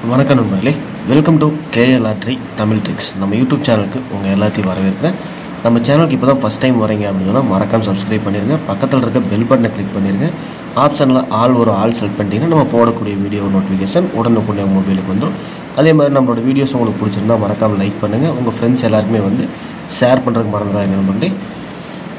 வணக்கம் நண்பர்களே, welcome to KA lottery Tamil tricks. நம்ம யூடியூப் சேனலுக்கு உங்கள் எல்லாத்தையும் வரவேற்கிறேன். நம்ம சேனலுக்கு இப்போ தான் ஃபஸ்ட் டைம் வரீங்க அப்படின்னு சொன்னால் மறக்காமல் சப்ஸ்கிரைப் பண்ணிடுங்க. பக்கத்தில் இருக்க பெல் பட்டனை கிளிக் பண்ணிடுங்க. ஆப்ஷனில் ஆல் செலக்ட் பண்ணிட்டீங்கன்னா நம்ம போடக்கூடிய வீடியோ நோட்டிஃபிகேஷன் உடனுக்குடைய மொபைலுக்கு வந்துடும். அதே மாதிரி நம்மளோட வீடியோஸ் உங்களுக்கு பிடிச்சிருந்தா மறக்காமல் லைக் பண்ணுங்கள். உங்கள் ஃப்ரெண்ட்ஸ் எல்லாருக்குமே ஷேர் பண்ணுறதுக்கு மறந்துடாதீங்க நண்பர்களே.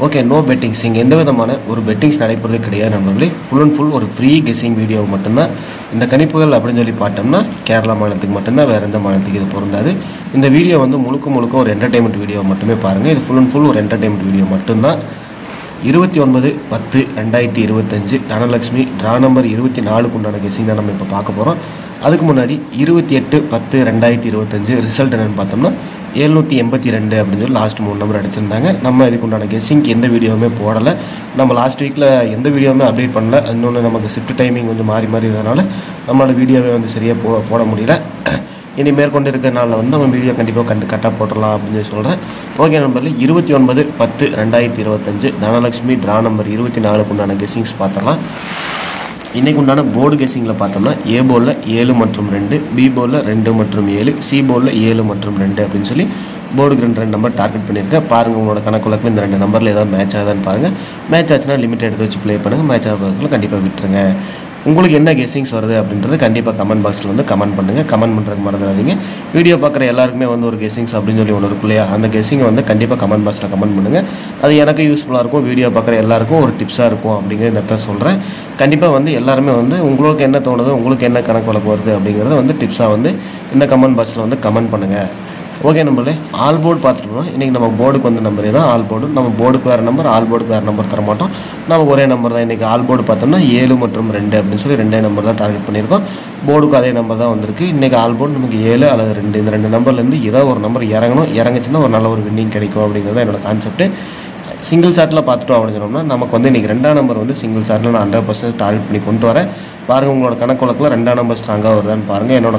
Okay, no bettings. இங்கே எந்த விதமான ஒரு பெட்டிங்ஸ் நடைபெறதே கிடையாது நண்பர்களே. ஃபுல் அண்ட் ஃபுல் ஒரு ஃப்ரீ கெஸ்ஸிங் வீடியோ மட்டும்தான். இந்த கணிப்புகள் அப்படின்னு சொல்லி பார்த்தோம்னா கேரளா மாநிலத்துக்கு மட்டும்தான், வேறு எந்த மாநிலத்துக்கு இது பொருந்தாது. இந்த வீடியோ முழுக்க ஒரு என்டர்டைன்மெண்ட் வீடியோ மட்டுமே பாருங்கள். இது ஃபுல் அண்ட் ஃபுல் ஒரு என்டர்டைன்மெண்ட் வீடியோ மட்டும்தான். 29/10/2025 தனலட்சுமி ட்ரா நம்பர் 24 உண்டான கெஸ்ஸிங் தான் நம்ம இப்போ பார்க்க போகிறோம். அதுக்கு முன்னாடி 28/10/2025 ரிசல்ட் என்னென்னு பார்த்தோம்னா 782 அப்படின்னு சொல்லி லாஸ்ட் 3 நம்பர் அடிச்சிருந்தாங்க. நம்ம இதுக்கு உண்டான கெஸ்ஸிங்க்கு எந்த வீடியோவுமே போடலை. நம்ம லாஸ்ட் வீக்கில் எந்த வீடியோவுமே அப்டேட் பண்ணல. இன்னொன்று நமக்கு ஷிஃப்ட் டைமிங் கொஞ்சம் மாறி இருந்ததுனால நம்மளோட வீடியோவை சரியாக போட முடியல. இனி மேற்கொண்டு இருக்கிற நாளில் நம்ம வீடியோ கண்டிப்பாக கரெக்டாக போட்டுடலாம் அப்படின்னு சொல்லி சொல்கிறேன். ஓகே நம்பரில் 29/10/2025 தனலட்சுமி ட்ரா நம்பர் 24 உண்டான கெஸ்ஸிங்ஸ் பார்த்தலாம். இன்றைக்கு உண்டான போர்டு கெஸ்ஸிங்கில் பார்த்தோம்னா ஏ போர்டில் 7 மற்றும் 2, பி போர்டில் 2 மற்றும் 7, சி போர்டில் 7 மற்றும் 2 அப்படின்னு சொல்லி போர்டுக்கு 2 நம்பர் டார்கெட் பண்ணியிருக்கேன். பாருங்கள், உங்களோட கணக்குள்ள இந்த 2 நம்பரில் ஏதாவது மேட்ச் ஆகுதான்னு பாருங்கள். மேட்ச் ஆச்சுன்னா லிமிட் எடுத்து வச்சு ப்ளே பண்ணுங்கள். மேட்ச் ஆகிறதுக்குள்ள கண்டிப்பாக விட்டுருங்க. உங்களுக்கு என்ன கெஸ்ஸிங்ஸ் வருது அப்படின்றது கண்டிப்பாக கமெண்ட் பாக்ஸில் கமெண்ட் பண்ணுங்கள். கமெண்ட் பண்ணுறதுக்கு மறந்துடாதீங்க. வீடியோ பார்க்குற எல்லாருக்குமே ஒரு கெஸ்ஸிங்ஸ் அப்படின்னு சொல்லி ஒன்று இருக்கும் இல்லையா, அந்த கெஸ்ஸிங்கை கண்டிப்பாக கமெண்ட் பாக்ஸில் கமெண்ட் பண்ணுங்கள். அது எனக்கு யூஸ்ஃபுல்லாக இருக்கும், வீடியோ பார்க்குற எல்லாருக்கும் ஒரு டிப்ஸாக இருக்கும் அப்படிங்கிற இந்த சொல்கிறேன். கண்டிப்பாக எல்லாருமே உங்களுக்கு என்ன தோணுது, உங்களுக்கு என்ன கணக்கு வழக்கு வருது அப்படிங்கிறத டிப்ஸாக இந்த கமெண்ட் பாக்ஸில் கமெண்ட் பண்ணுங்கள். ஓகே நம்பர்களே, ஆல் போர்டு பார்த்துட்டோம். இன்றைக்கி நம்ம போர்டுக்கு நம்பரே தான் ஆல் போர்டு. நம்ம போர்டுக்கு வேறு நம்பர், ஆல் போர்டுக்கு வேறு நம்பர் தர மாட்டோம். நமக்கு ஒரே நம்பர் தான். இன்றைக்கி ஆல் போர்டு பார்த்தோம்னா 7 மற்றும் 2 அப்படின்னு சொல்லி 2 நம்பர் தான் டார்கெட் பண்ணியிருக்கோம். போர்டுக்கு அதே நம்பர் தான் வந்திருக்கு. இன்றைக்கி ஆல் போர்டு நமக்கு 7 அல்லது 2, இந்த 2 நம்பர்லேருந்து ஏதாவது ஒரு நம்பர் இறங்குச்சுன்னா ஒரு நல்ல ஒரு வின்னிங் கிடைக்கும் அப்படிங்கிறது என்னோட கான்செப்ட். சிங்கிள் ஷாட்டில் பார்த்துட்டோம் அப்படின்னு சொன்னோம்னா நமக்கு இன்றைக்கி 2ஆம் நம்பர் சிங்கிள் ஷாட்டில் நான் 100% டார்கெட் பண்ணி கொண்டு வரேன். பாருங்கள், உங்களோட கணக்குலக்கில் 2ஆம் நம்பர் ஸ்ட்ராங்காக வருதான்னு பாருங்கள். என்னோட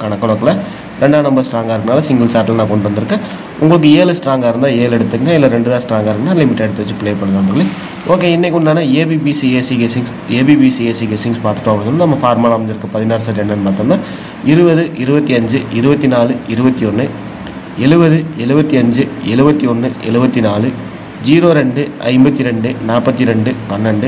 கணக்குலக்கில் 2ஆம் நம்பர் ஸ்ட்ராங்காக இருக்கனால சிங்கிள் ஷாட்டில் நான் கொண்டு வந்திருக்கேன். உங்களுக்கு 7 ஸ்ட்ராங்காக இருந்தால் 7 எடுத்துங்க, இல்லை 2 தான் ஸ்ட்ராங்காக இருந்தால் லிமிட் எடுத்து வச்சு ப்ளே பண்ணுங்க. ஓகே, இன்றைக்கு உண்டான ஏபிபிசிஏசி கெஸ்ஸிங்ஸ் பார்த்துட்டோம் அப்படின்னு நம்ம ஃபார்முலா அமைஞ்சிருக்கு. 16 செட் என்னென்னு பார்த்தோம்னா 20, 25, 24, 21, 70, 75, 71, 74, 02, 52, 42, 12,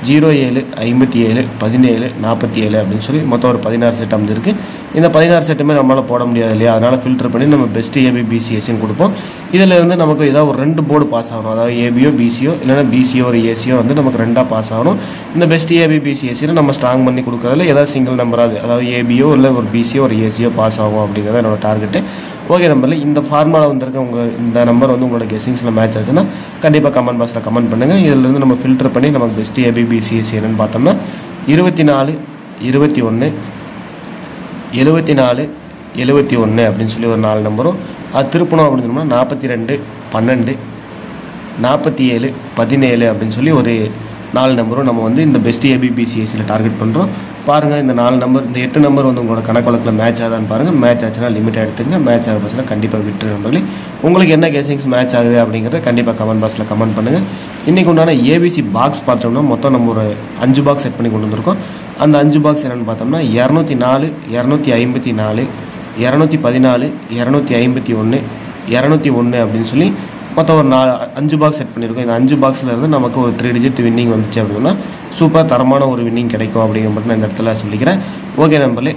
07, 57, 17, 47 அப்படின்னு சொல்லி மொத்தம் ஒரு 16 செட் அமைஞ்சிருக்கு. இந்த 16 செட்டுமே நம்மளால் போட முடியாது இல்லையா, அதனால் ஃபில்டர் பண்ணி நம்ம பெஸ்ட் ஏபிபிசிஎஸ்சின்னு கொடுப்போம். இதில் நமக்கு ஏதாவது ஒரு 2 போர்டு பாஸ் ஆகணும். அதாவது ஏபியோ பிசியோ இல்லைனா பிசியோ ஒரு ஏசியோ நமக்கு 2ஆக பாஸ் ஆகணும். இந்த பெஸ்ட் ஏபிபிசிஎஸ்சியில் நம்ம ஸ்ட்ராங் பண்ணி கொடுக்குறதுல ஏதாவது சிங்கிள் நம்பராது, அதாவது ஏபியோ இல்லை ஒரு பிசியோ ஒரு ஏசியோ பாஸ் ஆகும் அப்படிங்கிறத என்னோட டார்கெட்டு. ஓகே நம்பரில் இந்த ஃபார்முலா வந்திருக்க இந்த நம்பர் உங்களோட கெஸ்ஸிங்ஸில் மேட்ச் ஆச்சுன்னா கண்டிப்பாக கமெண்ட் பாக்ஸில் கமெண்ட் பண்ணுங்கள். இதிலிருந்து நம்ம ஃபில்டர் பண்ணி நமக்கு பெஸ்ட் ஏபிபிசிஎஸ்சி என்னன்னு பார்த்தோம்னா 24, 21, 74, 71 அப்படின்னு சொல்லி ஒரு 4 நம்பரும், அது திருப்பணும் அப்படின்னு சொன்னோம்னா 42, 12, 47, 17 அப்படின்னு சொல்லி ஒரு 4 நம்பரும் நம்ம இந்த பெஸ்ட் ஏபிபிசிஎஸ்சியில் டார்கெட் பண்ணுறோம். பாருங்கள், இந்த 4 நம்பர், இந்த 8 நம்பர் உங்களோட கணக்கு வழக்கில் மேட்ச் ஆகுதான்னு பாருங்கள். மேட்ச் ஆச்சுன்னா லிமிட் எடுத்துங்க. மேட்ச் ஆக பட்சத்தில் கண்டிப்பாக விட்டுரு நம்பர்களே. உங்களுக்கு என்ன கெஸ்ஸிங்ஸ் மேட்ச் ஆகுது அப்படிங்கிறத கண்டிப்பாக கமெண்ட் பாக்ஸில் கமெண்ட் பண்ணுங்கள். இன்றைக்கி உண்டான ஏபிசி பாக்ஸ் பார்த்தோம்னா மொத்தம் நம்ம ஒரு 5 பாக்ஸ் செட் பண்ணி கொண்டு வந்திருக்கோம். அந்த 5 பாக்ஸ் என்னென்னு பார்த்தோம்னா 204, 254, 214, 251, 201 அப்படின்னு சொல்லி மொத்தம் ஒரு 5 பாக்ஸ் செட் பண்ணியிருக்கோம். இந்த 5 பாக்ஸில் இருந்து நமக்கு ஒரு 3 டிஜிட் வின்னிங் வந்துச்சு அப்படின்னா சூப்பர் தரமான ஒரு வின்னிங் கிடைக்கும் அப்படிங்கிற மட்டும் நான் இந்த இடத்துல சொல்லிக்கிறேன். ஓகே நம்பர்களே,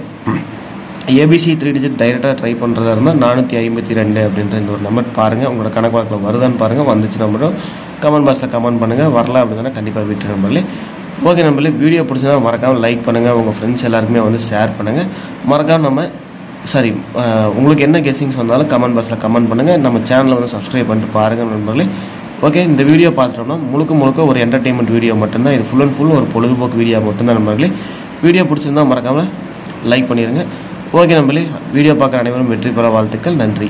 ஏபிசி 3 டிஜிட் டைரெக்டாக ட்ரை பண்ணுறதா இருந்தால் 452 அப்படின்ற இந்த ஒரு நம்பர் பாருங்கள். உங்களோட கணக்கு வழக்கில் வருதான்னு பாருங்கள். வந்துச்சு நம்பரும் கமெண்ட் பாக்ஸில் கமெண்ட் பண்ணுங்கள். வரல அப்படின்னா கண்டிப்பாக விட்டு நம்பர்களே. ஓகே நம்பர்களே, வீடியோ பிடிச்சதா மறக்காமல் லைக் பண்ணுங்கள். உங்கள் ஃப்ரெண்ட்ஸ் எல்லாருக்குமே ஷேர் பண்ணுங்கள். மறக்காமல் உங்களுக்கு என்ன கெஸ்ஸிங்ஸ் வந்தாலும் கமெண்ட் பாக்ஸில் கமெண்ட் பண்ணுங்கள். நம்ம சேனலை சப்ஸ்கிரைப் பண்ணிட்டு பாருங்கள் நண்பர்களே. ஓகே, இந்த வீடியோ பார்த்துட்டோம்னா முழுக்க ஒரு என்டர்டெயின்மெண்ட் வீடியோ மட்டும்தான். இது ஃபுல் அண்ட் ஃபுல் ஒரு பொழுதுபோக்கு வீடியோ மட்டும்தான் நண்பர்களே. வீடியோ பிடிச்சிருந்தால் மறக்காமல் லைக் பண்ணிடுங்க. ஓகே நண்பர்களே, வீடியோ பார்க்குற அனைவரும் வெற்றி பெற வாழ்த்துக்கள். நன்றி.